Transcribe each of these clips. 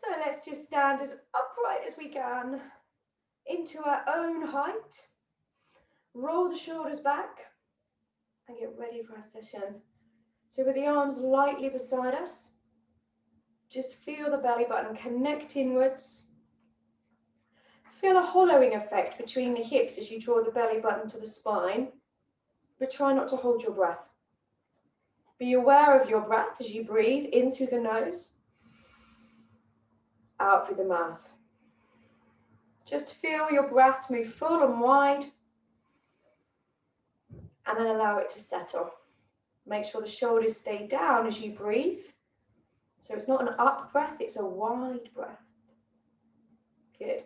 So let's just stand as upright as we can into our own height. Roll the shoulders back and get ready for our session. So with the arms lightly beside us, just feel the belly button connect inwards. Feel a hollowing effect between the hips as you draw the belly button to the spine, but try not to hold your breath. Be aware of your breath as you breathe in through the nose, out through the mouth. Just feel your breath move full and wide, and then allow it to settle. Make sure the shoulders stay down as you breathe. So it's not an up breath, it's a wide breath. Good.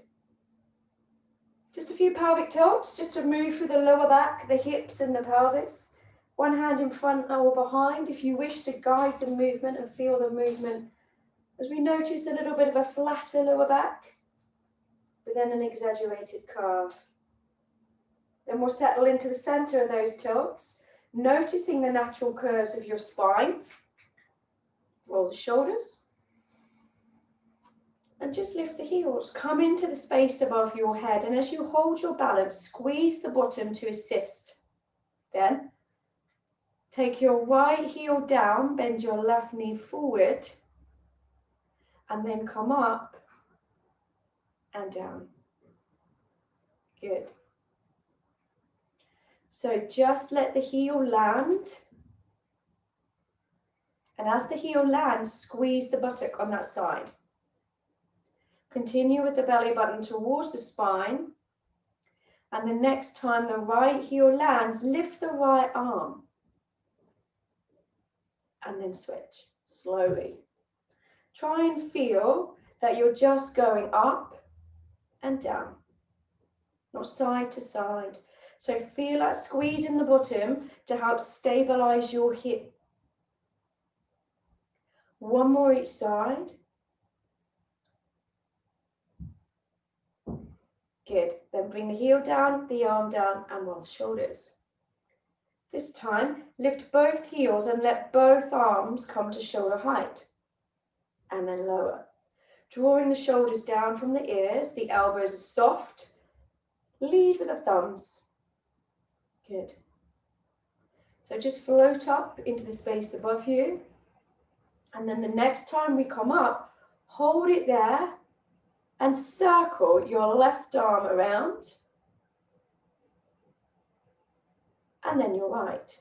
Just a few pelvic tilts, just to move through the lower back, the hips and the pelvis. One hand in front or behind if you wish to guide the movement and feel the movement as we notice a little bit of a flatter lower back, but then an exaggerated curve. Then we'll settle into the center of those tilts, noticing the natural curves of your spine. Roll the shoulders. And just lift the heels. Come into the space above your head. And as you hold your balance, squeeze the bottom to assist. Then take your right heel down, bend your left knee forward, and then come up and down. Good. So just let the heel land. And as the heel lands, squeeze the buttock on that side. Continue with the belly button towards the spine. And the next time the right heel lands, lift the right arm. And then switch slowly. Try and feel that you're just going up and down, not side to side. So feel that squeeze in the bottom to help stabilize your hip. One more each side. Good. Then bring the heel down, the arm down, and roll the shoulders. This time, lift both heels and let both arms come to shoulder height. And then lower. Drawing the shoulders down from the ears, the elbows are soft. Lead with the thumbs. Good. So just float up into the space above you. And then the next time we come up, hold it there and circle your left arm around. And then your right.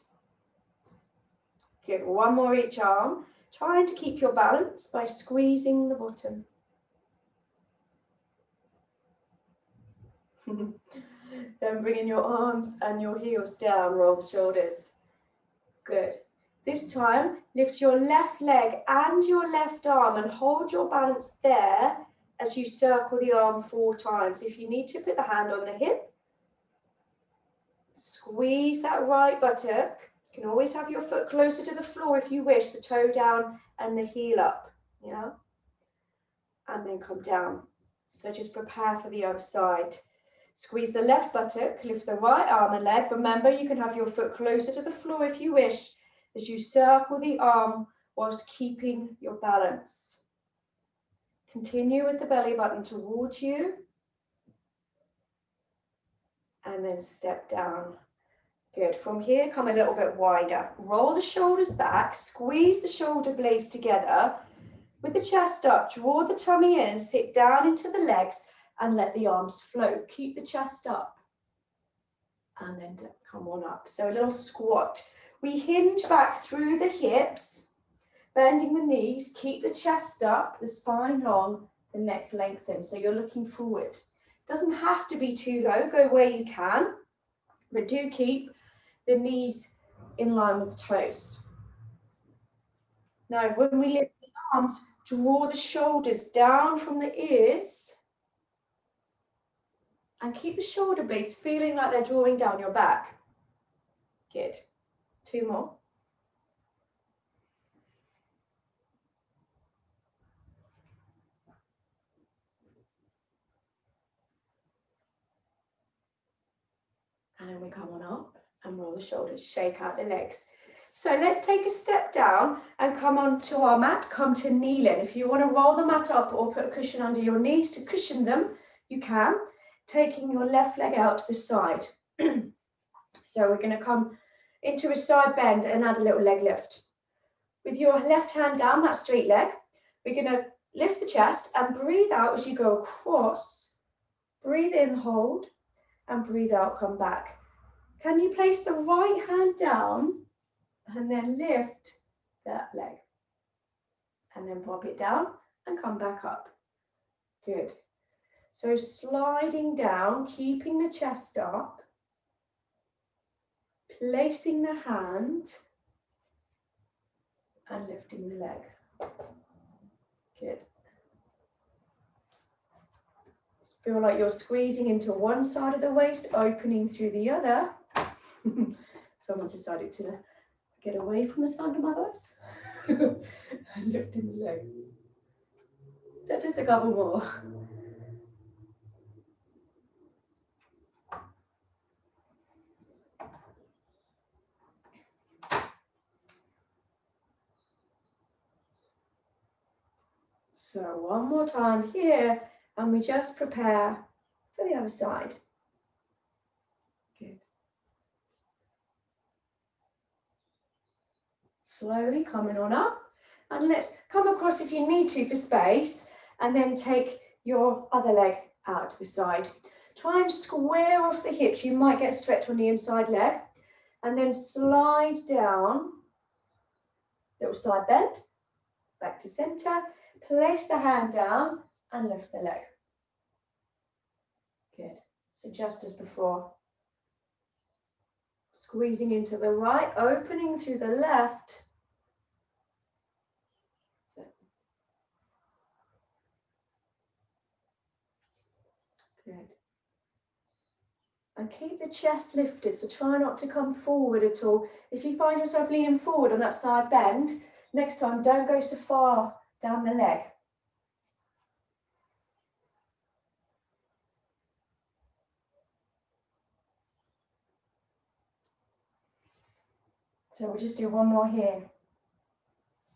Good. One more each arm. Trying to keep your balance by squeezing the bottom. Then bringing your arms and your heels down, roll the shoulders. Good. This time, lift your left leg and your left arm and hold your balance there as you circle the arm 4 times. If you need to, put the hand on the hip. Squeeze that right buttock. You can always have your foot closer to the floor if you wish, the toe down and the heel up. Yeah? And then come down. So just prepare for the other side. Squeeze the left buttock, lift the right arm and leg. Remember, you can have your foot closer to the floor if you wish, as you circle the arm whilst keeping your balance. Continue with the belly button towards you. And then step down. Good. From here, come a little bit wider. Roll the shoulders back, squeeze the shoulder blades together. With the chest up, draw the tummy in, sit down into the legs and let the arms float. Keep the chest up. And then come on up. So a little squat. We hinge back through the hips, bending the knees, keep the chest up, the spine long, the neck lengthened. So you're looking forward. Doesn't have to be too low, go where you can, but do keep the knees in line with the toes. Now, when we lift the arms, draw the shoulders down from the ears and keep the shoulder blades feeling like they're drawing down your back. Good. 2 more. And then we come on up and roll the shoulders, shake out the legs. So let's take a step down and come onto our mat, come to kneeling. If you want to roll the mat up or put a cushion under your knees to cushion them, you can, taking your left leg out to the side. So we're going to come into a side bend and add a little leg lift. With your left hand down that straight leg, we're going to lift the chest and breathe out as you go across. Breathe in, hold, and breathe out, come back. Can you place the right hand down and then lift that leg? And then pop it down and come back up. Good. So sliding down, keeping the chest up, placing the hand and lifting the leg. Good. Feel like you're squeezing into one side of the waist, opening through the other. Someone's decided to get away from the sound of my voice. And lifting the leg. So just a couple more. So one more time here, and we just prepare for the other side. Good. Slowly coming on up, and let's come across if you need to for space, and then take your other leg out to the side. Try and square off the hips. You might get a stretch on the inside leg, and then slide down, little side bend, back to center, place the hand down and lift the leg. Good. So just as before. Squeezing into the right, opening through the left. Good. And keep the chest lifted, so try not to come forward at all. If you find yourself leaning forward on that side bend, next time don't go so far down the leg. So we'll just do one more here.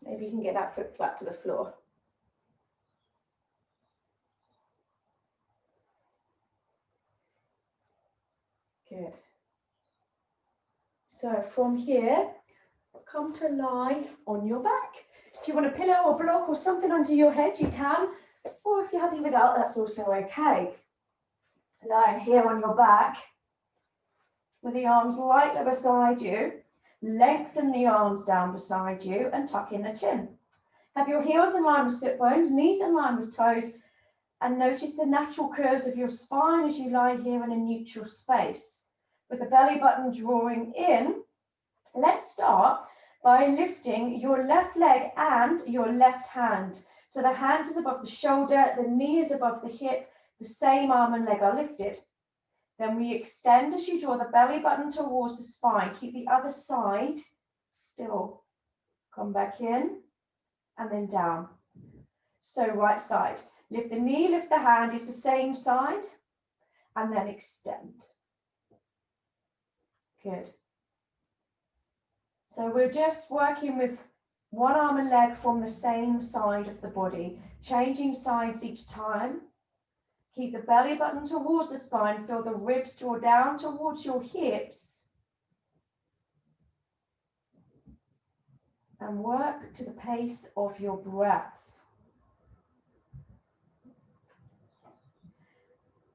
Maybe you can get that foot flat to the floor. Good. So from here, come to lie on your back. If you want a pillow or block or something under your head, you can. Or if you're happy without, that's also okay. Lying here on your back, with the arms lightly beside you. Lengthen the arms down beside you and tuck in the chin. Have your heels in line with sit bones, knees in line with toes, and notice the natural curves of your spine as you lie here in a neutral space. With the belly button drawing in, let's start by lifting your left leg and your left hand. So the hand is above the shoulder, the knee is above the hip, the same arm and leg are lifted. Then we extend as you draw the belly button towards the spine. Keep the other side still. Come back in and then down. So right side. Lift the knee, lift the hand, it's the same side. And then extend. Good. So we're just working with one arm and leg from the same side of the body. Changing sides each time. Keep the belly button towards the spine. Feel the ribs draw down towards your hips. And work to the pace of your breath.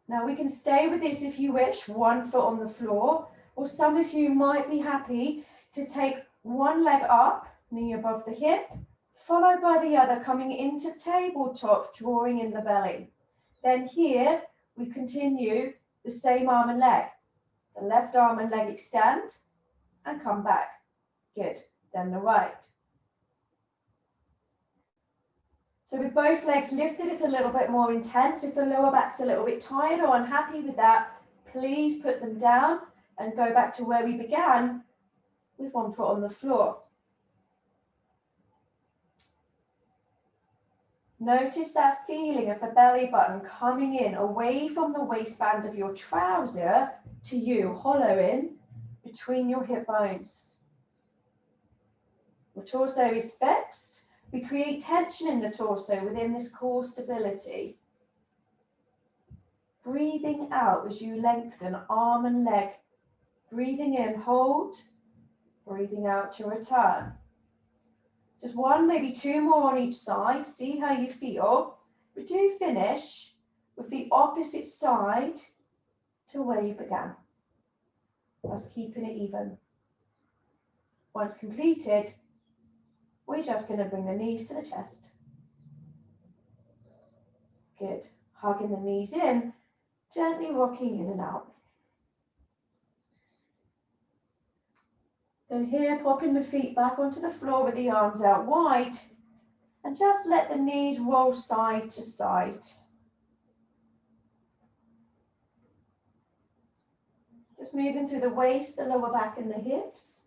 Now we can stay with this if you wish, one foot on the floor, or some of you might be happy to take one leg up, knee above the hip, followed by the other coming into tabletop, drawing in the belly. Then here, we continue the same arm and leg. The left arm and leg extend and come back. Good. Then the right. So with both legs lifted, it's a little bit more intense. If the lower back's a little bit tired or unhappy with that, please put them down and go back to where we began with one foot on the floor. Notice that feeling of the belly button coming in away from the waistband of your trouser to you, hollow in between your hip bones. Your torso is fixed. We create tension in the torso within this core stability. Breathing out as you lengthen arm and leg. Breathing in, hold. Breathing out to return. Just one, maybe two more on each side. See how you feel. But do finish with the opposite side to where you began. Just keeping it even. Once completed, we're just going to bring the knees to the chest. Good. Hugging the knees in, gently rocking in and out. Then here, popping the feet back onto the floor with the arms out wide, and just let the knees roll side to side. Just moving through the waist, the lower back and the hips.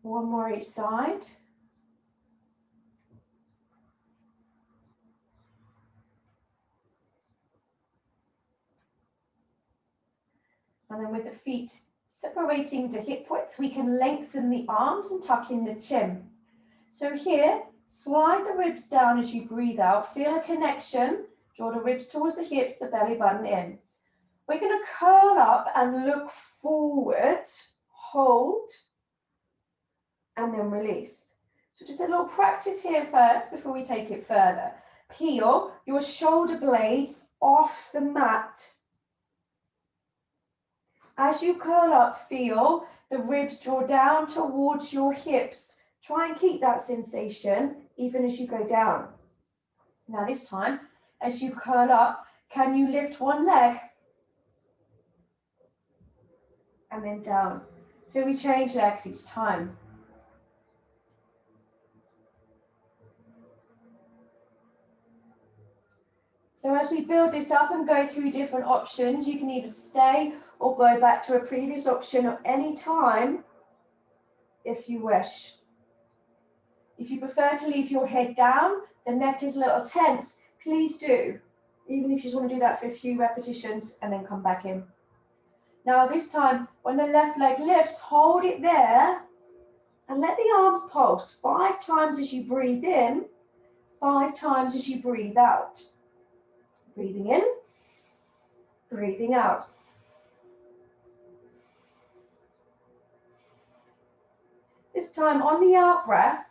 One more each side. And then with the feet separating to hip width, we can lengthen the arms and tuck in the chin. So here, slide the ribs down as you breathe out. Feel a connection. Draw the ribs towards the hips, the belly button in. We're going to curl up and look forward, hold, and then release. So just a little practice here first before we take it further. Peel your shoulder blades off the mat. As you curl up, feel the ribs draw down towards your hips. Try and keep that sensation even as you go down. Now this time, as you curl up, can you lift one leg? And then down. So we change legs each time. So as we build this up and go through different options, you can either stay or go back to a previous option at any time if you wish. If you prefer to leave your head down, the neck is a little tense, please do. Even if you just want to do that for a few repetitions and then come back in. Now this time, when the left leg lifts, hold it there and let the arms pulse 5 times as you breathe in, 5 times as you breathe out. Breathing in, breathing out. This time on the out breath,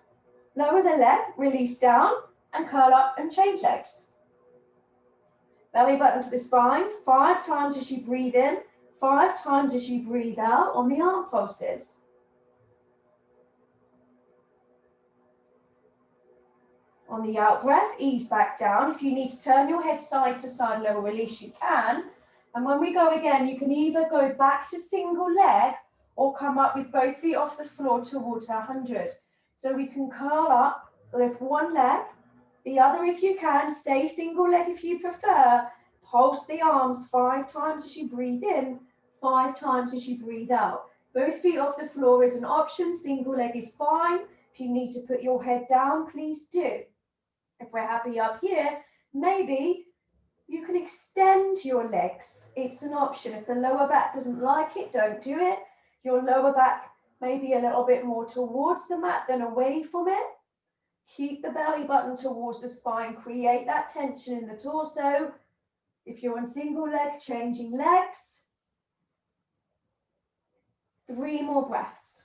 lower the leg, release down and curl up and change legs. Belly button to the spine, 5 times as you breathe in, 5 times as you breathe out on the arm pulses. On the out breath, ease back down. If you need to turn your head side to side, lower release, you can. And when we go again, you can either go back to single leg or come up with both feet off the floor towards 100. So we can curl up, lift one leg, the other if you can, stay single leg if you prefer. Pulse the arms 5 times as you breathe in, 5 times as you breathe out. Both feet off the floor is an option, single leg is fine. If you need to put your head down, please do. If we're happy up here, maybe you can extend your legs. It's an option. If the lower back doesn't like it, don't do it. Your lower back may be a little bit more towards the mat than away from it. Keep the belly button towards the spine. Create that tension in the torso. If you're on single leg, changing legs. 3 more breaths.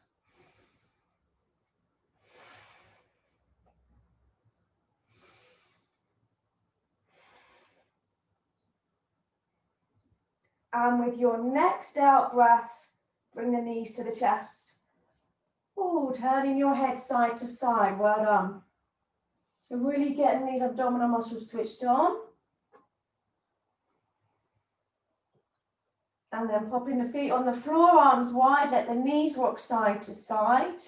And with your next out breath, bring the knees to the chest. Oh, turning your head side to side, well done. So really getting these abdominal muscles switched on. And then popping the feet on the floor, arms wide, let the knees rock side to side.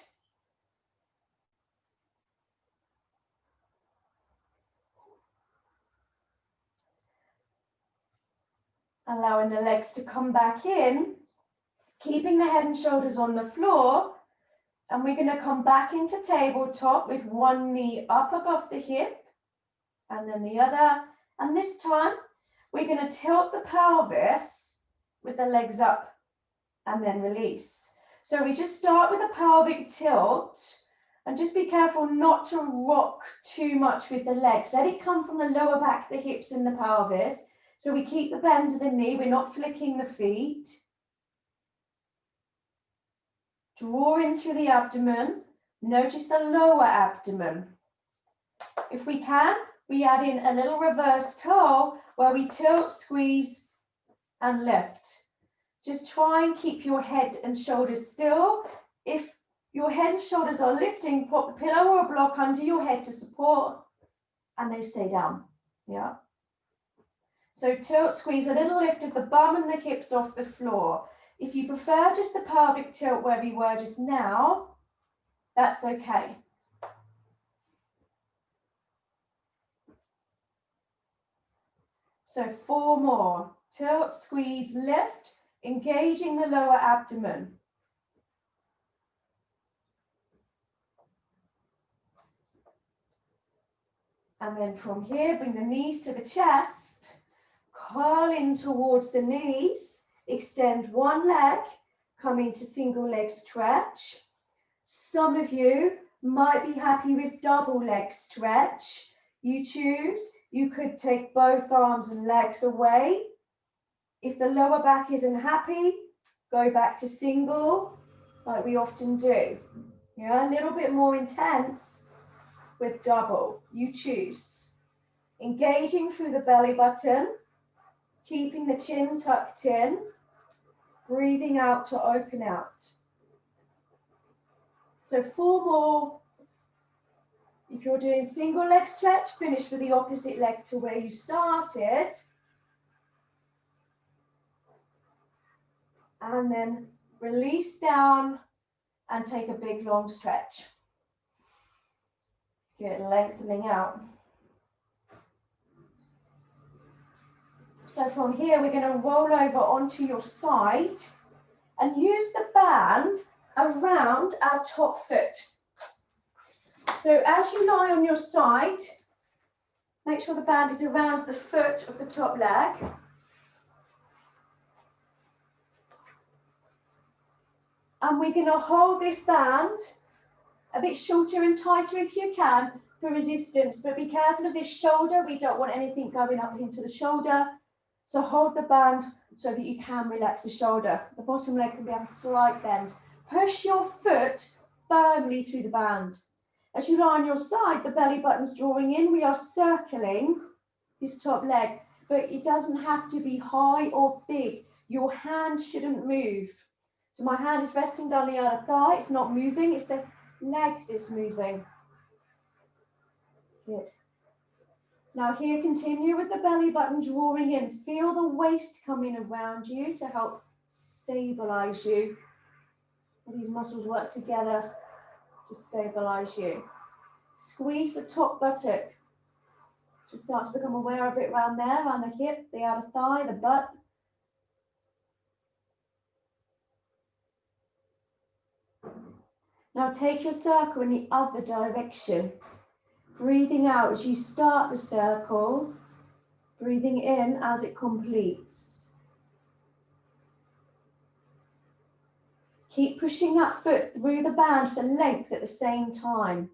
Allowing the legs to come back in, keeping the head and shoulders on the floor. And we're going to come back into tabletop with one knee up above the hip and then the other. And this time we're going to tilt the pelvis with the legs up and then release. So we just start with a pelvic tilt and just be careful not to rock too much with the legs. Let it come from the lower back, the hips and the pelvis. So we keep the bend of the knee, we're not flicking the feet. Draw in through the abdomen. Notice the lower abdomen. If we can, we add in a little reverse curl where we tilt, squeeze and lift. Just try and keep your head and shoulders still. If your head and shoulders are lifting, put the pillow or a block under your head to support and they stay down. Yeah. So tilt, squeeze, a little lift of the bum and the hips off the floor. If you prefer just the pelvic tilt where we were just now, that's okay. So 4 more. Tilt, squeeze, lift, engaging the lower abdomen. And then from here, bring the knees to the chest, curl in towards the knees, extend one leg, come into single leg stretch. Some of you might be happy with double leg stretch. You choose. You could take both arms and legs away. If the lower back isn't happy, go back to single, like we often do. Yeah, a little bit more intense with double. You choose. Engaging through the belly button, keeping the chin tucked in, breathing out to open out. So 4 more. If you're doing single leg stretch, finish with the opposite leg to where you started. And then release down and take a big long stretch. Good, lengthening out. So from here, we're going to roll over onto your side and use the band around our top foot. So as you lie on your side, make sure the band is around the foot of the top leg. And we're going to hold this band a bit shorter and tighter if you can for resistance, but be careful of this shoulder. We don't want anything going up into the shoulder. So hold the band so that you can relax the shoulder. The bottom leg can have a slight bend. Push your foot firmly through the band. As you lie on your side, the belly button's drawing in. We are circling this top leg, but it doesn't have to be high or big. Your hand shouldn't move. So my hand is resting down the other thigh. It's not moving. It's the leg that's moving. Good. Now here, continue with the belly button drawing in. Feel the waist coming around you to help stabilize you. These muscles work together to stabilize you. Squeeze the top buttock. Just start to become aware of it around there, around the hip, the outer thigh, the butt. Now take your circle in the other direction. Breathing out as you start the circle, breathing in as it completes. Keep pushing that foot through the band for length at the same time,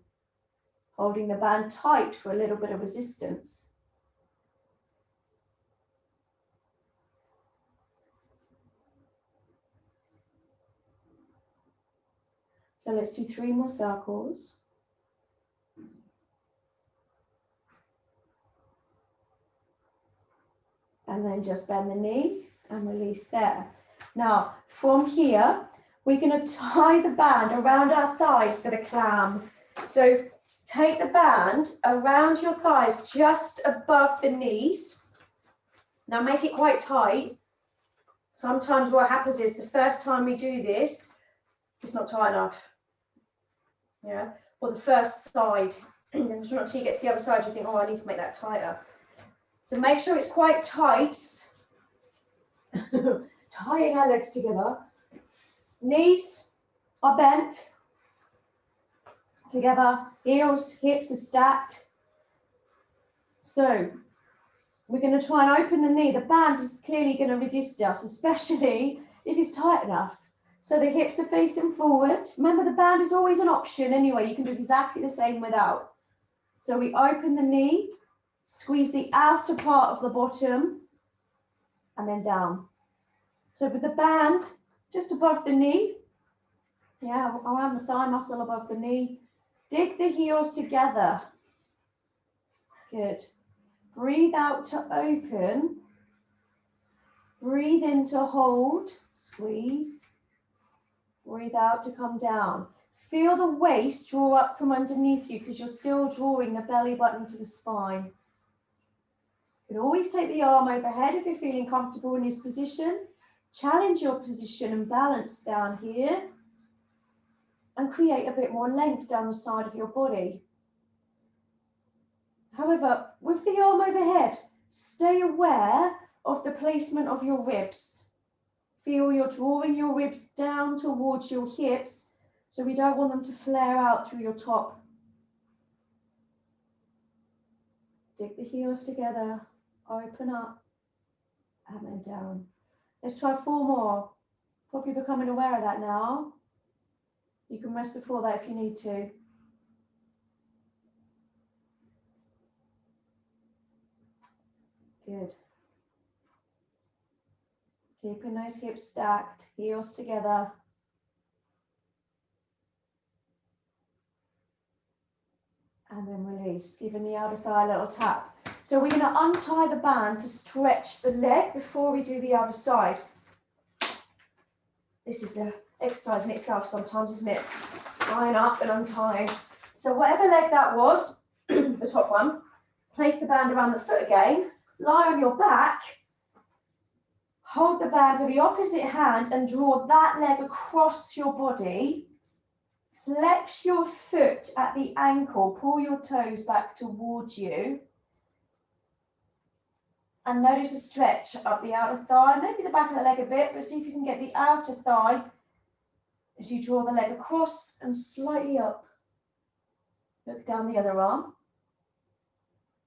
holding the band tight for a little bit of resistance. So let's do 3 more circles. And then just bend the knee and release there. Now, from here, we're going to tie the band around our thighs for the clam. So take the band around your thighs just above the knees. Now make it quite tight. Sometimes what happens is the first time we do this, it's not tight enough. Yeah, or the first side. And until you get to the other side, you think, oh, I need to make that tighter. So make sure it's quite tight. Tying our legs together. Knees are bent together. Heels, hips are stacked. So we're going to try and open the knee. The band is clearly going to resist us, especially if it's tight enough. So the hips are facing forward. Remember, the band is always an option anyway. You can do exactly the same without. So we open the knee, squeeze the outer part of the bottom, and then down. So with the band just above the knee, yeah, around the thigh muscle above the knee, dig the heels together. Good. Breathe out to open. Breathe in to hold, squeeze. Breathe out to come down. Feel the waist draw up from underneath you because you're still drawing the belly button to the spine. You can always take the arm overhead if you're feeling comfortable in this position. Challenge your position and balance down here and create a bit more length down the side of your body. However, with the arm overhead, stay aware of the placement of your ribs. Feel you're drawing your ribs down towards your hips, so we don't want them to flare out through your top. Dig the heels together, open up, and then down. Let's try 4 more. Probably becoming aware of that now. You can rest before that if you need to. Good. Keeping those hips stacked, heels together. And then release, giving the outer thigh a little tap. So we're going to untie the band to stretch the leg before we do the other side. This is the exercise in itself sometimes, isn't it? Tying up and untying. So whatever leg that was, the top one, place the band around the foot again, lie on your back, hold the band with the opposite hand and draw that leg across your body. Flex your foot at the ankle, pull your toes back towards you. And notice a stretch up the outer thigh, maybe the back of the leg a bit, but see if you can get the outer thigh as you draw the leg across and slightly up. Look down the other arm.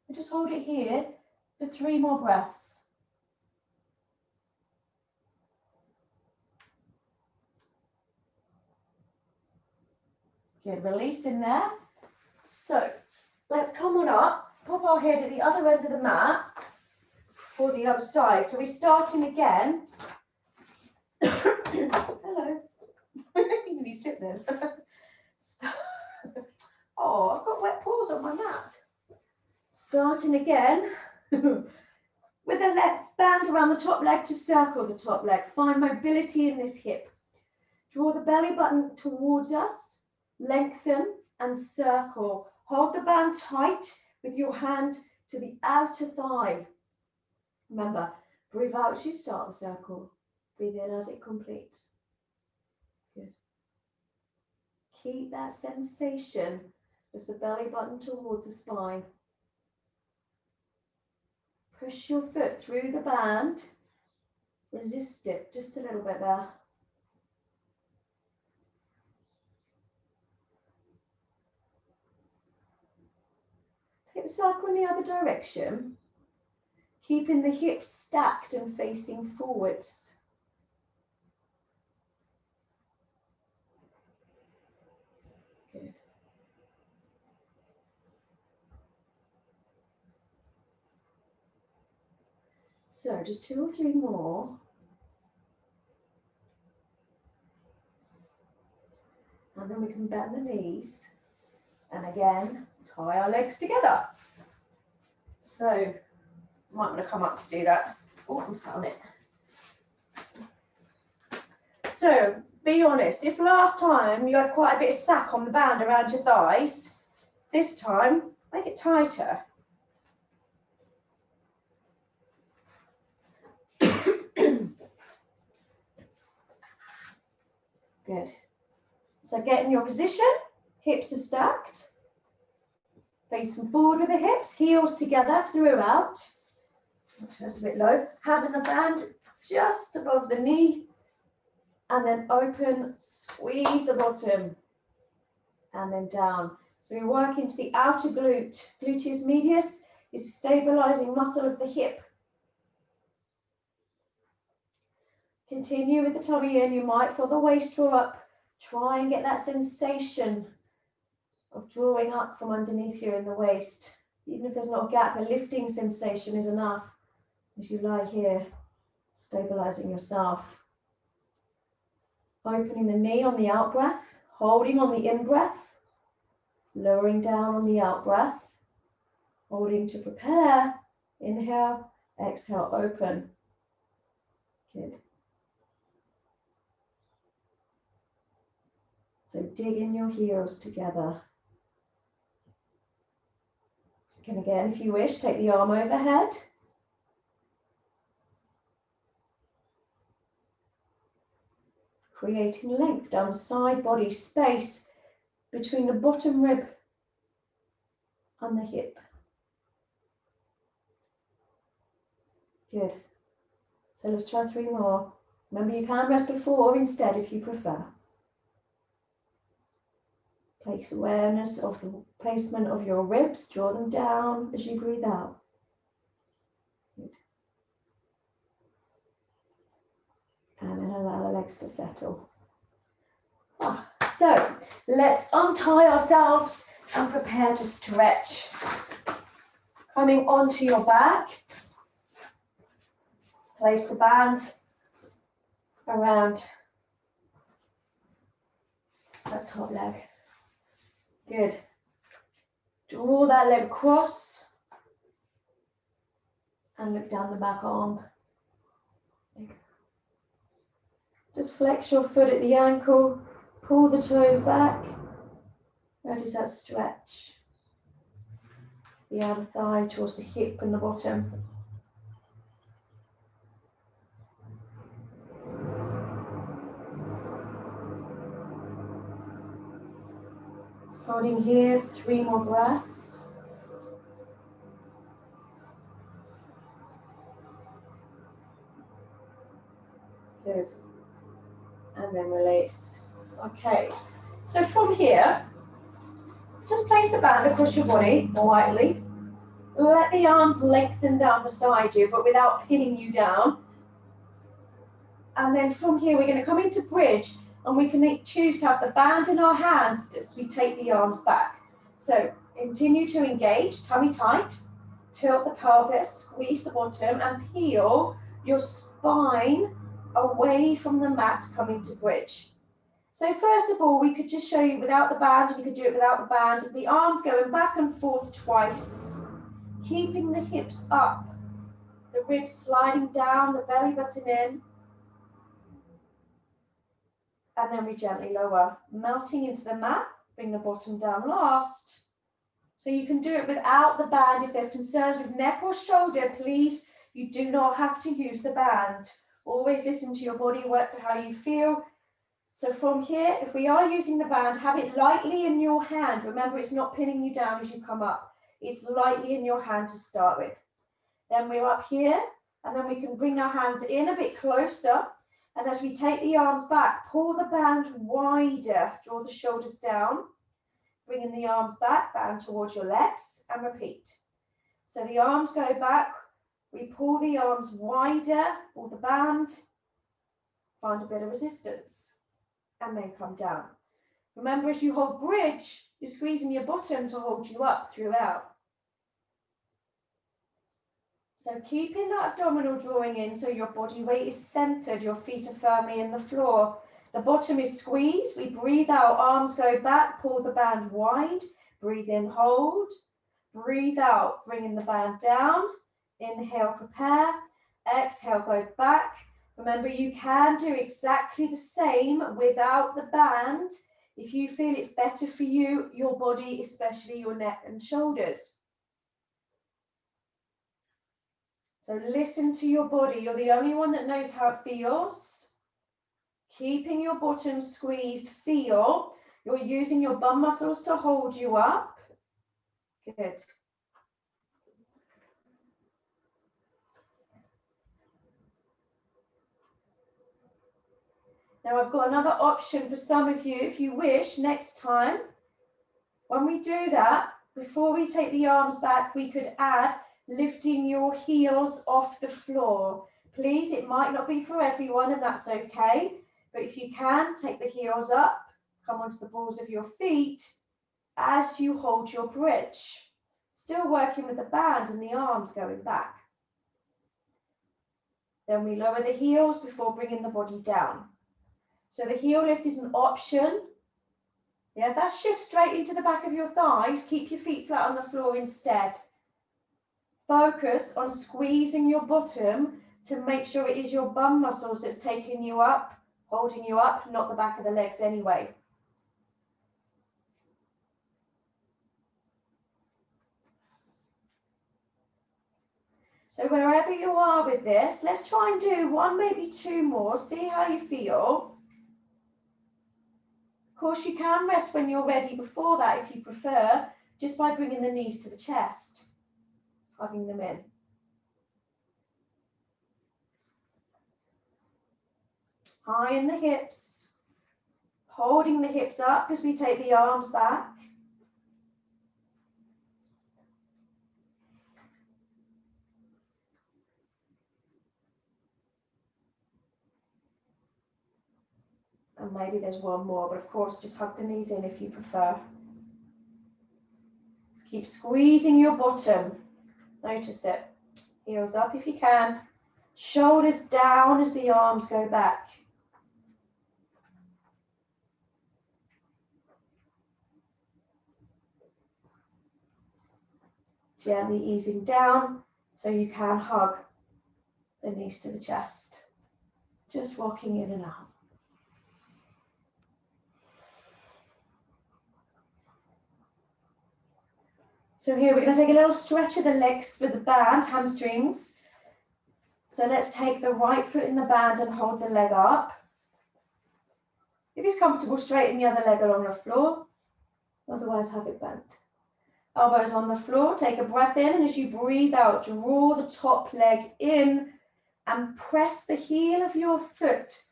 And just hold it here for 3 more breaths. Good, release in there. So let's come on up, pop our head at the other end of the mat for the other side. So we're starting again. Hello. You slip then. Oh, I've got wet paws on my mat. Starting again with the left band around the top leg to circle the top leg. Find mobility in this hip. Draw the belly button towards us. Lengthen and circle. Hold the band tight with your hand to the outer thigh. Remember, breathe out as you start the circle. Breathe in as it completes. Good. Keep that sensation of the belly button towards the spine. Push your foot through the band. Resist it just a little bit there. Take the circle in the other direction, keeping the hips stacked and facing forwards. Good. So just 2 or 3 more. And then we can bend the knees. And again, tie our legs together. So, I might want to come up to do that. Oh, I'm sat on it. So, be honest, if last time you had quite a bit of sack on the band around your thighs, this time, make it tighter. Good. So get in your position, hips are stacked. Facing forward with the hips, heels together throughout. That's a bit low. Having the band just above the knee. And then open, squeeze the bottom. And then down. So we work into the outer glute. Gluteus medius is a stabilizing muscle of the hip. Continue with the tummy in. You might feel the waist draw up. Try and get that sensation of drawing up from underneath you in the waist. Even if there's not a gap, a lifting sensation is enough as you lie here, stabilizing yourself. Opening the knee on the out breath, holding on the in breath, lowering down on the out breath, holding to prepare. Inhale, exhale, open. Good. So dig in your heels together. You can again, if you wish, take the arm overhead. Creating length down the side body, space between the bottom rib and the hip. Good. So let's try 3 more. Remember, you can rest before instead if you prefer. Place awareness of the placement of your ribs. Draw them down as you breathe out. Good. And then allow the legs to settle. So let's untie ourselves and prepare to stretch. Coming onto your back. Place the band around that top leg. Good. Draw that leg across and look down the back arm. Just flex your foot at the ankle, pull the toes back. Notice that stretch. The outer thigh towards the hip and the bottom. Holding here, 3 more breaths. Good. And then release. Okay. So from here, just place the band across your body lightly. Let the arms lengthen down beside you, but without pinning you down. And then from here, we're going to come into bridge. And we can choose to have the band in our hands as we take the arms back. So continue to engage, tummy tight, tilt the pelvis, squeeze the bottom and peel your spine away from the mat coming to bridge. So first of all, we could just show you without the band, and you could do it without the band, the arms going back and forth twice, keeping the hips up, the ribs sliding down, the belly button in. And then we gently lower, melting into the mat, bring the bottom down last. So you can do it without the band. If there's concerns with neck or shoulder, please, you do not have to use the band. Always listen to your body, work to how you feel. So from here, if we are using the band, have it lightly in your hand. Remember, it's not pinning you down as you come up. It's lightly in your hand to start with. Then we're up here, and then we can bring our hands in a bit closer. And as we take the arms back, pull the band wider, draw the shoulders down, bringing the arms back, band towards your legs, and repeat. So the arms go back, we pull the arms wider, pull the band, find a bit of resistance, and then come down. Remember, as you hold bridge, you're squeezing your bottom to hold you up throughout. So keeping that abdominal drawing in so your body weight is centered, your feet are firmly in the floor. The bottom is squeezed, we breathe out, arms go back, pull the band wide, breathe in, hold, breathe out, bringing the band down, inhale, prepare, exhale, go back. Remember, you can do exactly the same without the band if you feel it's better for you, your body, especially your neck and shoulders. So listen to your body. You're the only one that knows how it feels. Keeping your bottom squeezed, feel. You're using your bum muscles to hold you up. Good. Now I've got another option for some of you, if you wish, next time. When we do that, before we take the arms back, we could add lifting your heels off the floor. Please, it might not be for everyone, and that's okay. But if you can, take the heels up, come onto the balls of your feet as you hold your bridge. Still working with the band and the arms going back. Then we lower the heels before bringing the body down. So the heel lift is an option. Yeah, if that shifts straight into the back of your thighs, keep your feet flat on the floor instead. Focus on squeezing your bottom to make sure it is your bum muscles that's taking you up, holding you up, not the back of the legs anyway. So wherever you are with this, let's try and do one, maybe two more. See how you feel. Of course, you can rest when you're ready before that if you prefer, just by bringing the knees to the chest, hugging them in. High in the hips, holding the hips up as we take the arms back. And maybe there's one more, but of course, just hug the knees in if you prefer. Keep squeezing your bottom. Notice it. Heels up if you can. Shoulders down as the arms go back. Gently easing down so you can hug the knees to the chest. Just rocking in and out. So here we're going to take a little stretch of the legs with the band, hamstrings. So let's take the right foot in the band and hold the leg up. If it's comfortable, straighten the other leg along the floor. Otherwise, have it bent. Elbows on the floor, take a breath in, and as you breathe out, draw the top leg in and press the heel of your foot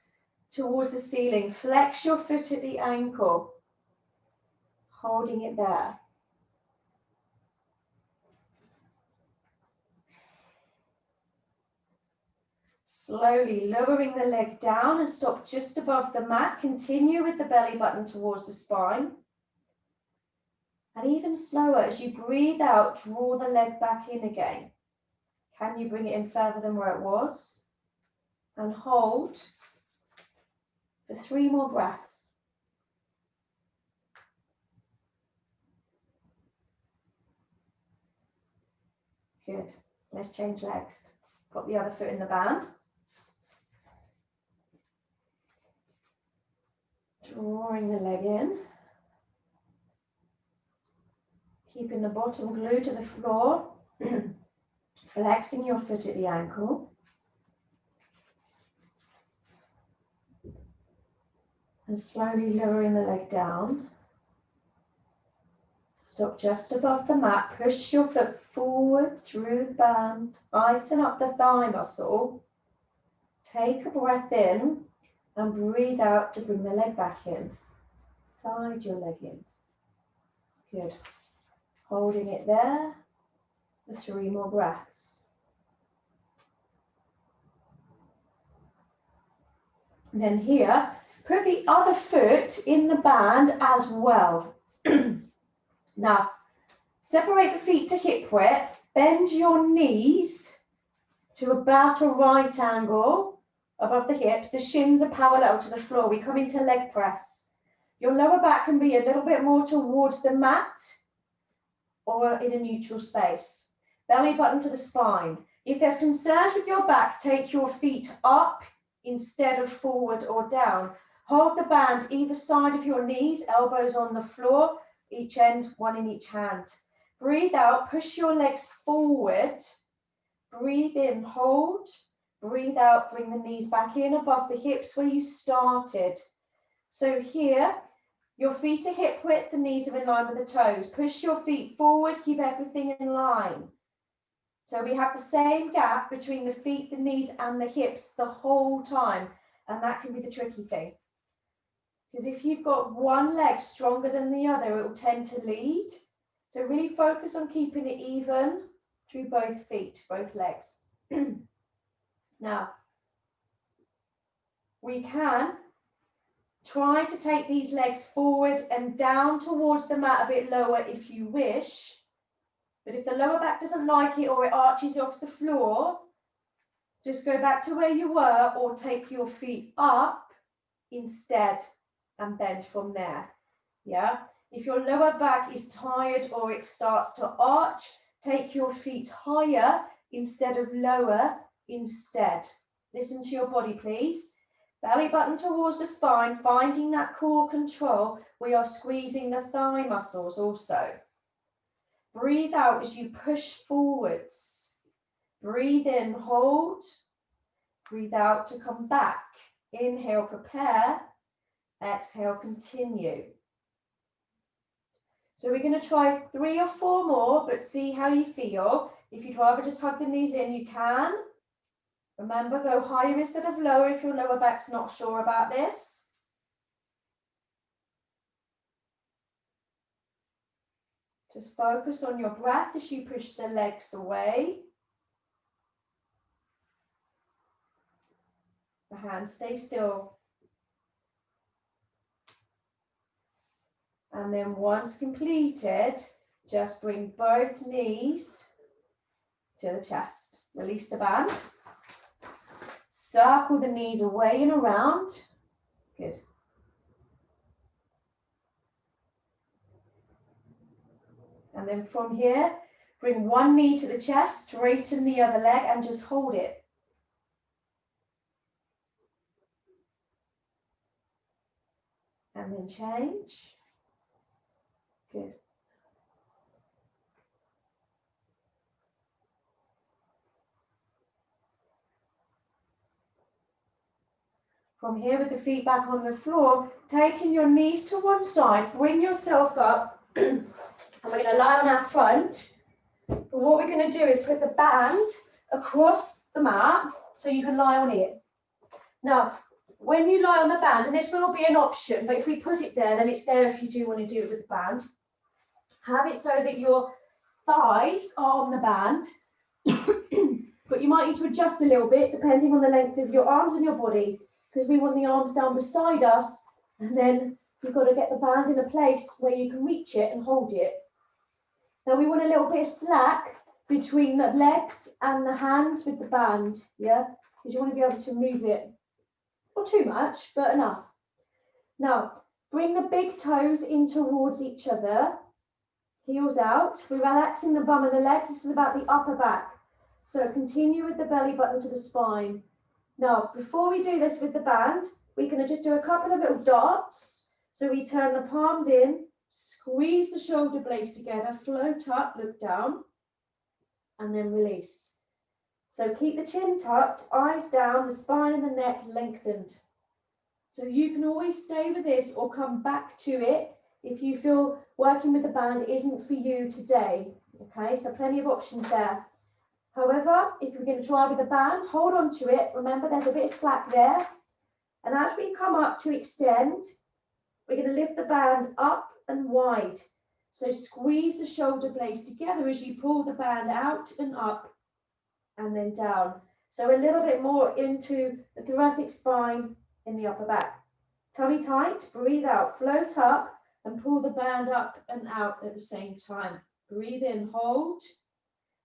towards the ceiling. Flex your foot at the ankle, holding it there. Slowly lowering the leg down and stop just above the mat. Continue with the belly button towards the spine. And even slower, as you breathe out, draw the leg back in again. Can you bring it in further than where it was? And hold for 3 more breaths. Good. Let's change legs. Got the other foot in the band. Drawing the leg in. Keeping the bottom glued to the floor. Flexing your foot at the ankle. And slowly lowering the leg down. Stop just above the mat. Push your foot forward through the band. Tighten up the thigh muscle. Take a breath in and breathe out to bring the leg back in. Guide your leg in. Good. Holding it there for 3 more breaths. And then here, put the other foot in the band as well. Now, separate the feet to hip width, bend your knees to about a right angle above the hips. The shins are parallel to the floor. We come into leg press. Your lower back can be a little bit more towards the mat or in a neutral space. Belly button to the spine. If there's concerns with your back, take your feet up instead of forward or down. Hold the band either side of your knees, elbows on the floor, each end, one in each hand. Breathe out, push your legs forward. Breathe in, hold. Breathe out, bring the knees back in above the hips where you started. So here, your feet are hip width, the knees are in line with the toes. Push your feet forward, keep everything in line. So we have the same gap between the feet, the knees, and the hips the whole time. And that can be the tricky thing. Because if you've got one leg stronger than the other, it will tend to lead. So really focus on keeping it even through both feet, both legs. Now, we can try to take these legs forward and down towards the mat a bit lower if you wish. But if the lower back doesn't like it or it arches off the floor, just go back to where you were or take your feet up instead and bend from there. Yeah. If your lower back is tired or it starts to arch, take your feet higher instead of lower instead. Listen to your body, please. Belly button towards the spine, finding that core control. We are squeezing the thigh muscles also. Breathe out as you push forwards. Breathe in, hold. Breathe out to come back. Inhale, prepare. Exhale, continue. So we're going to try 3 or 4 more, but see how you feel. If you'd rather just hug the knees in, you can. Remember, go higher instead of lower if your lower back's not sure about this. Just focus on your breath as you push the legs away. The hands stay still. And then once completed, just bring both knees to the chest. Release the band. Circle the knees away and around. Good. And then from here, bring one knee to the chest, straighten the other leg and just hold it. And then change. Good. From here with the feet back on the floor, taking your knees to one side, bring yourself up and we're going to lie on our front. But what we're going to do is put the band across the mat so you can lie on it. Now, when you lie on the band, and this will be an option, but if we put it there, then it's there if you do want to do it with the band. Have it so that your thighs are on the band, but you might need to adjust a little bit depending on the length of your arms and your body, because we want the arms down beside us, and then you've got to get the band in a place where you can reach it and hold it. Now we want a little bit of slack between the legs and the hands with the band, yeah? Because you want to be able to move it. Not too much, but enough. Now, bring the big toes in towards each other. Heels out. We're relaxing the bum and the legs. This is about the upper back. So continue with the belly button to the spine. Now, before we do this with the band, we're going to just do a couple of little dots. So we turn the palms in, squeeze the shoulder blades together, float up, look down, and then release. So keep the chin tucked, eyes down, the spine and the neck lengthened. So you can always stay with this or come back to it if you feel working with the band isn't for you today. Okay, so plenty of options there. However, if you're going to try with the band, hold on to it. Remember, there's a bit of slack there. And as we come up to extend, we're going to lift the band up and wide. So squeeze the shoulder blades together as you pull the band out and up and then down. So a little bit more into the thoracic spine in the upper back. Tummy tight, breathe out, float up and pull the band up and out at the same time. Breathe in, hold.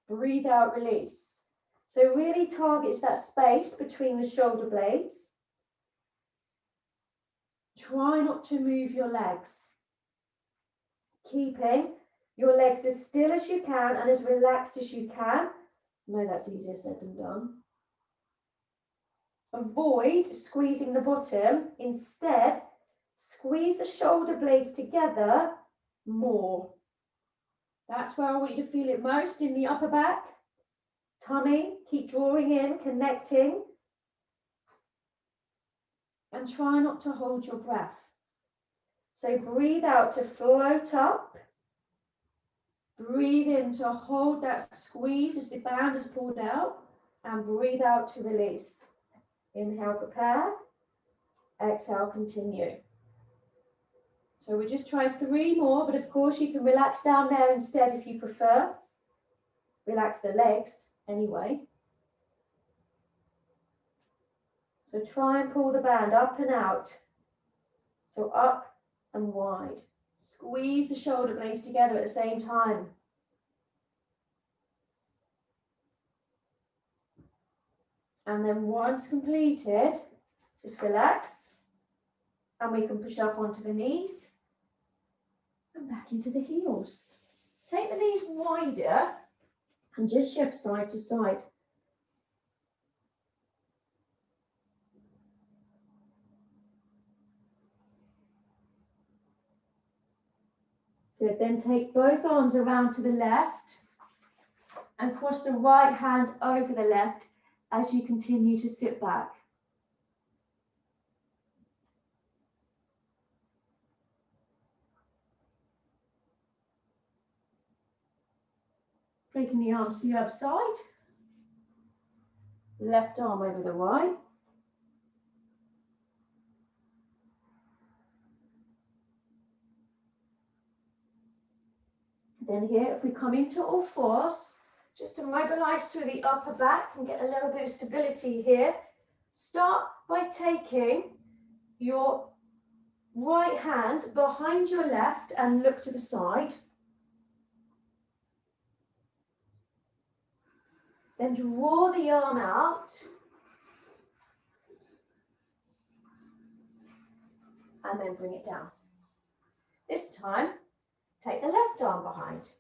Breathe out, release. So really targets that space between the shoulder blades. Try not to move your legs. Keeping your legs as still as you can and as relaxed as you can. No, that's easier said than done. Avoid squeezing the bottom. Instead, squeeze the shoulder blades together more. That's where I want you to feel it most, in the upper back. Tummy, keep drawing in, connecting. And try not to hold your breath. So breathe out to float up. Breathe in to hold that squeeze as the band is pulled out. And breathe out to release. Inhale, prepare. Exhale, continue. So we just try 3 more, but of course you can relax down there instead if you prefer. Relax the legs anyway. So try and pull the band up and out. So up and wide. Squeeze the shoulder blades together at the same time. And then once completed, just relax. And we can push up onto the knees and back into the heels. Take the knees wider and just shift side to side. Good, then take both arms around to the left and cross the right hand over the left as you continue to sit back. Taking the arms to the other side. Left arm over the right. Then here, if we come into all fours, just to mobilize through the upper back and get a little bit of stability here, start by taking your right hand behind your left and look to the side. Then draw the arm out. And then bring it down. This time, take the left arm behind.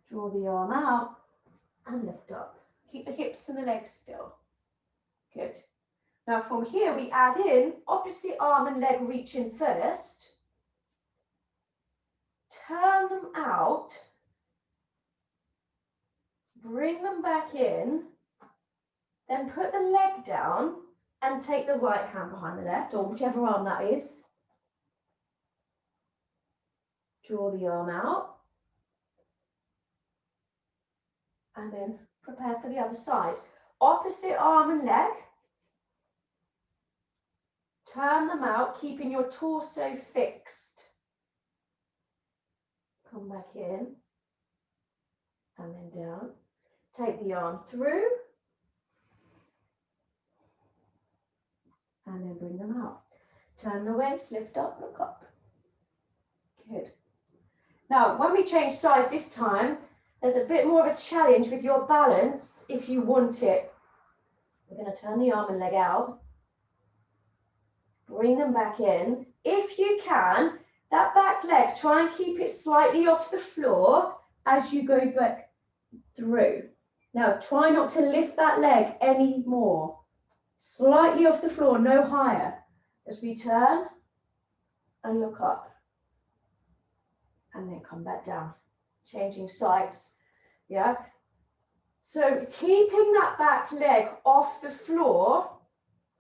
Draw the arm out and lift up. Keep the hips and the legs still. Good. Now from here, we add in opposite arm and leg reaching first. Turn them out. Bring them back in. Then put the leg down and take the right hand behind the left, or whichever arm that is. Draw the arm out. And then prepare for the other side. Opposite arm and leg. Turn them out, keeping your torso fixed. Come back in. And then down. Take the arm through. And then bring them out. Turn the waist, lift up, look up. Good. Now, when we change sides this time, there's a bit more of a challenge with your balance if you want it. We're going to turn the arm and leg out. Bring them back in. If you can, that back leg, try and keep it slightly off the floor as you go back through. Now, try not to lift that leg any more. Slightly off the floor, no higher. As we turn and look up. And then come back down. Changing sides. Yeah. So keeping that back leg off the floor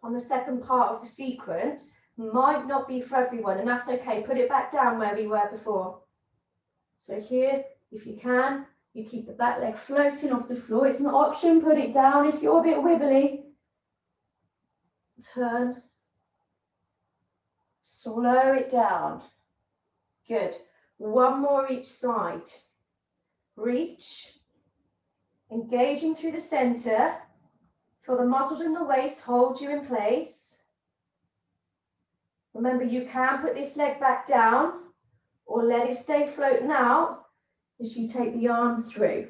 on the second part of the sequence might not be for everyone, and that's okay. Put it back down where we were before. So here, if you can, you keep the back leg floating off the floor. It's an option, put it down if you're a bit wibbly. Turn. Slow it down. Good. One more each side. Reach. Engaging through the center. Feel the muscles in the waist hold you in place. Remember, you can put this leg back down or let it stay floating out as you take the arm through.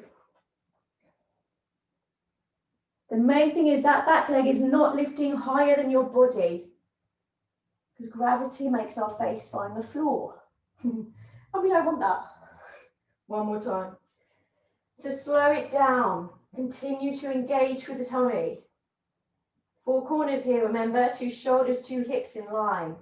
The main thing is that back leg is not lifting higher than your body because gravity makes our face find the floor. And we don't want that. One more time. So slow it down. Continue to engage through the tummy. Four corners here, remember, 2 shoulders, 2 hips in line.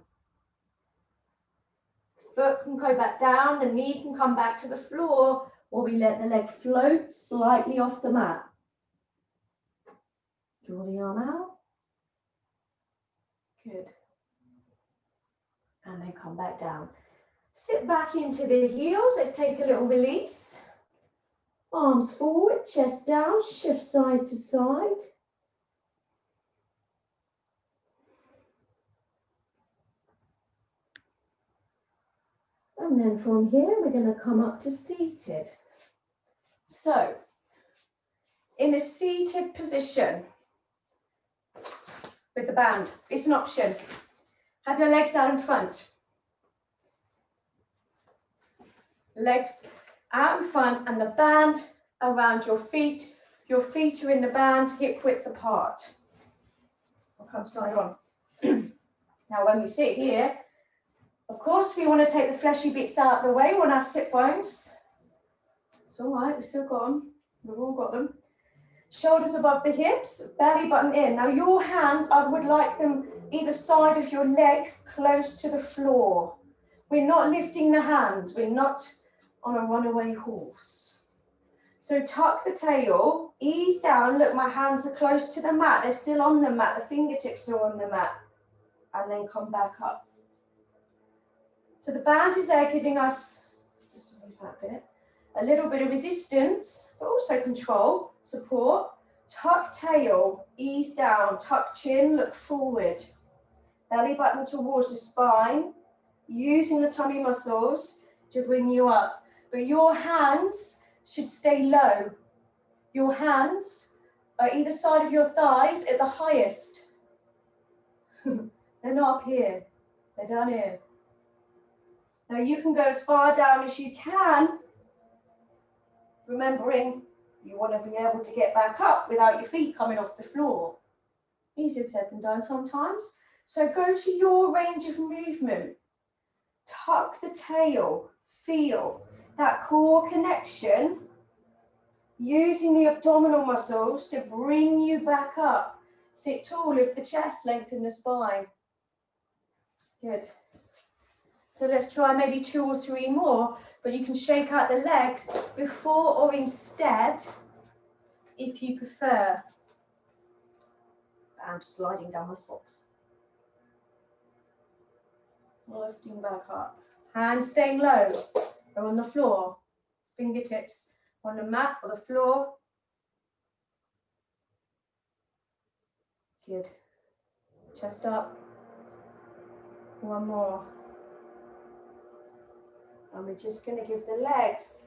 Foot can go back down, the knee can come back to the floor, or we let the leg float slightly off the mat. Draw the arm out. Good. And then come back down. Sit back into the heels. Let's take a little release. Arms forward, chest down, shift side to side. And then from here, we're going to come up to seated. So, in a seated position with the band. It's an option. Have your legs out in front. Legs out in front and the band around your feet. Your feet are in the band, hip width apart. I'll come side on. Now when we sit here, of course we want to take the fleshy bits out of the way on our sit bones. It's all right, we've still got them. We've all got them. Shoulders above the hips, belly button in. Now your hands, I would like them either side of your legs, close to the floor. We're not lifting the hands. We're not on a runaway horse. So tuck the tail, ease down. Look, my hands are close to the mat. They're still on the mat. The fingertips are on the mat. And then come back up. So the band is there giving us, just move that bit, a little bit of resistance, but also control, support. Tuck tail, ease down, tuck chin, look forward. Belly button towards the spine, using the tummy muscles to bring you up. But your hands should stay low. Your hands are either side of your thighs at the highest. They're not up here, they're down here. Now you can go as far down as you can, remembering you want to be able to get back up without your feet coming off the floor. Easier said than done sometimes. So go to your range of movement. Tuck the tail, feel that core connection, using the abdominal muscles to bring you back up. Sit tall, lift the chest, lengthen the spine. Good. So let's try maybe 2 or 3 more, but you can shake out the legs before or instead, if you prefer. I'm sliding down my socks. Lifting back up. Hands staying low or on the floor. Fingertips on the mat or the floor. Good. Chest up. 1 more. And we're just going to give the legs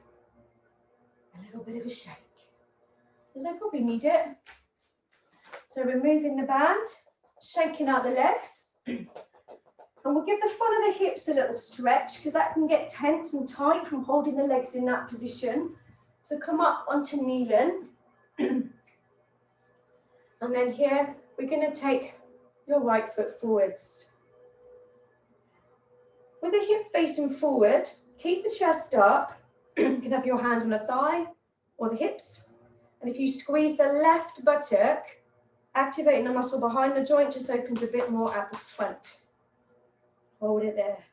a little bit of a shake, because they probably need it. So we're moving the band, shaking out the legs. And we'll give the front of the hips a little stretch, because that can get tense and tight from holding the legs in that position. So come up onto kneeling. And then here, we're going to take your right foot forwards. With the hip facing forward, keep the chest up. You can have your hand on the thigh or the hips. And if you squeeze the left buttock, activating the muscle behind the joint just opens a bit more at the front. Hold it there.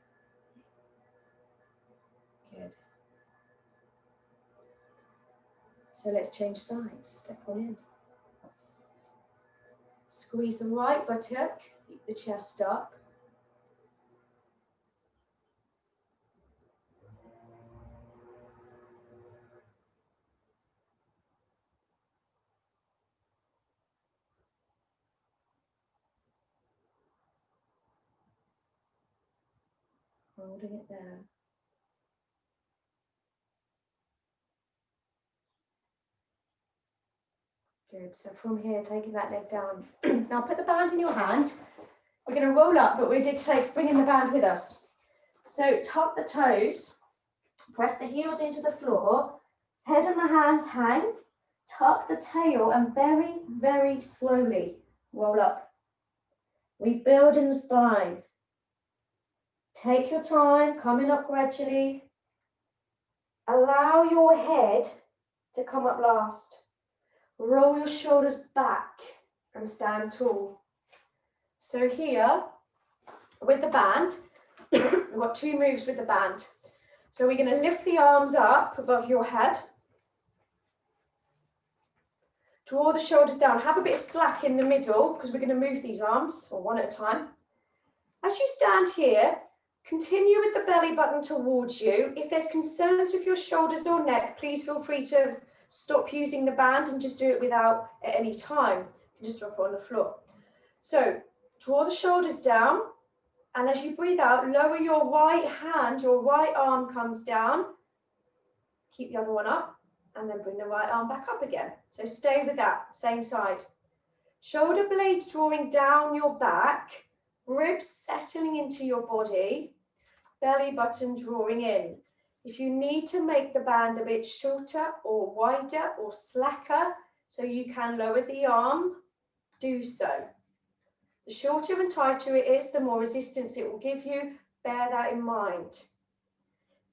Good. So let's change sides. Step on in. Squeeze the right buttock, keep the chest up. Holding it there. Good. So from here, taking that leg down. Now put the band in your hand. We're going to roll up, but we're bringing the band with us. So tuck the toes, press the heels into the floor, head and the hands hang, tuck the tail, and very, very slowly roll up. Rebuild in the spine. Take your time, coming up gradually. Allow your head to come up last. Roll your shoulders back and stand tall. So here, with the band, we've got 2 moves with the band. So we're going to lift the arms up above your head. Draw the shoulders down. Have a bit of slack in the middle, because we're going to move these arms, or one at a time. As you stand here, continue with the belly button towards you. If there's concerns with your shoulders or neck, please feel free to stop using the band and just do it without at any time. You can just drop it on the floor. So draw the shoulders down, and as you breathe out, lower your right hand, your right arm comes down. Keep the other one up, And then bring the right arm back up again. So stay with that, same side. Shoulder blades drawing down your back, ribs settling into your body, belly button drawing in. If you need to make the band a bit shorter or wider or slacker so you can lower the arm, do so. The shorter and tighter it is, the more resistance it will give you. Bear that in mind.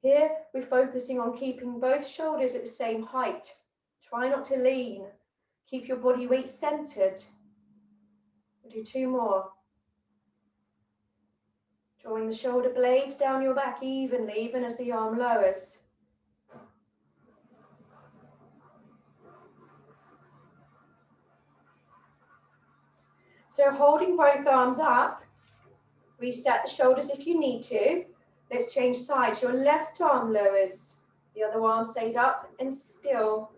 Here, we're focusing on keeping both shoulders at the same height. Try not to lean. Keep your body weight centered. We'll do 2 more. Drawing the shoulder blades down your back evenly, even as the arm lowers. So holding both arms up, reset the shoulders if you need to. Let's change sides. Your left arm lowers, the other arm stays up and still.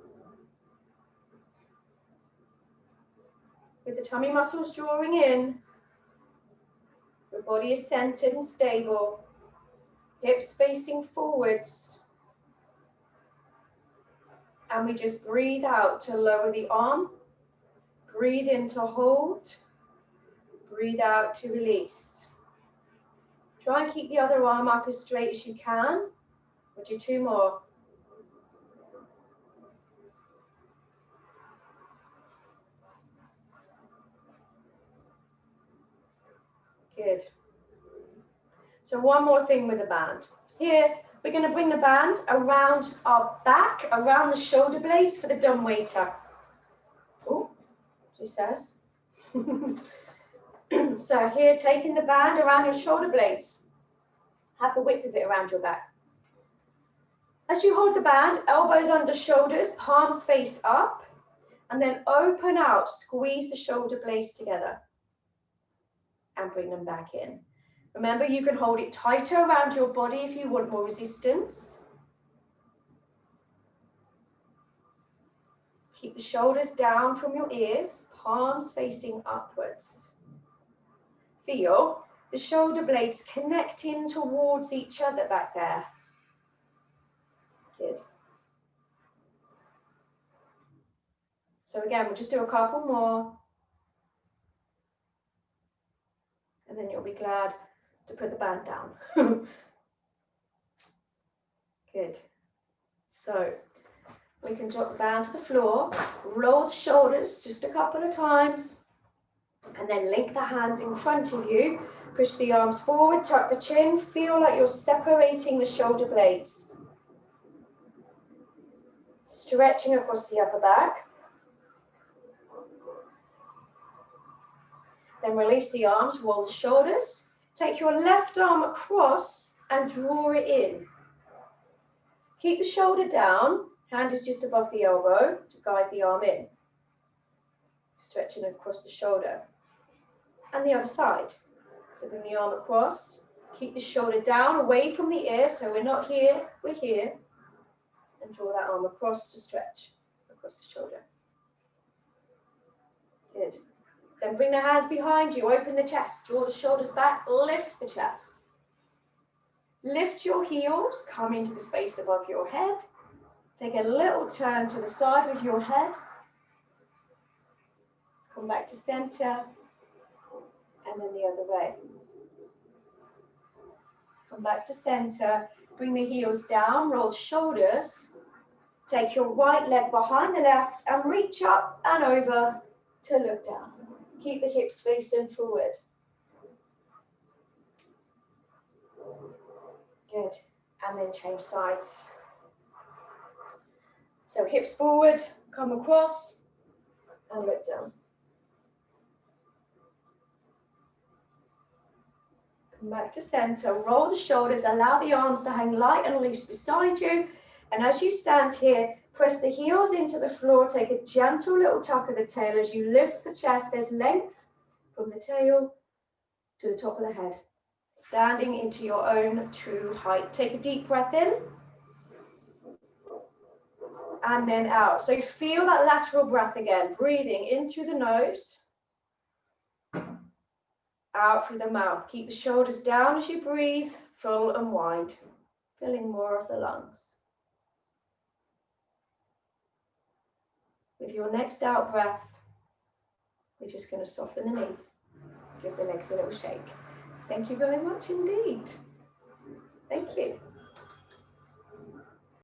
With the tummy muscles drawing in, your body is centered and stable. Hips facing forwards. And we just breathe out to lower the arm. Breathe in to hold. Breathe out to release. Try and keep the other arm up as straight as you can. We'll do 2 more. Good. So one more thing with the band. Here, we're going to bring the band around our back, around the shoulder blades for the dumbwaiter. Oh, she says. So here, taking the band around your shoulder blades. Have the width of it around your back. As you hold the band, elbows under shoulders, palms face up, and then open out, squeeze the shoulder blades together and bring them back in. Remember, you can hold it tighter around your body if you want more resistance. Keep the shoulders down from your ears, palms facing upwards. Feel the shoulder blades connecting towards each other back there. Good. So again, we'll just do a couple more. And then you'll be glad to put the band down. Good. So we can drop the band to the floor, roll the shoulders just a couple of times, and then link the hands in front of you. Push the arms forward, tuck the chin, feel like you're separating the shoulder blades. Stretching across the upper back. Then release the arms, roll the shoulders. Take your left arm across and draw it in. Keep the shoulder down, hand is just above the elbow to guide the arm in. Stretching across the shoulder. And the other side. So bring the arm across, keep the shoulder down, away from the ear, so we're not here, we're here. And draw that arm across to stretch across the shoulder. Good. Then bring the hands behind you, open the chest, draw the shoulders back, lift the chest. Lift your heels, come into the space above your head. Take a little turn to the side with your head. Come back to center, and then the other way. Come back to center, bring the heels down, roll shoulders. Take your right leg behind the left and reach up and over to look down. Keep the hips facing forward. Good. And then change sides. So hips forward, come across, and look down. Come back to center, roll the shoulders, allow the arms to hang light and loose beside you. And as you stand here, press the heels into the floor, take a gentle little tuck of the tail as you lift the chest. There's length from the tail to the top of the head. Standing into your own true height. Take a deep breath in. And then out. So feel that lateral breath again. Breathing in through the nose. Out through the mouth. Keep the shoulders down as you breathe, full and wide. Filling more of the lungs. With your next out breath, we're just going to soften the knees, give the legs a little shake. Thank you very much indeed. Thank you.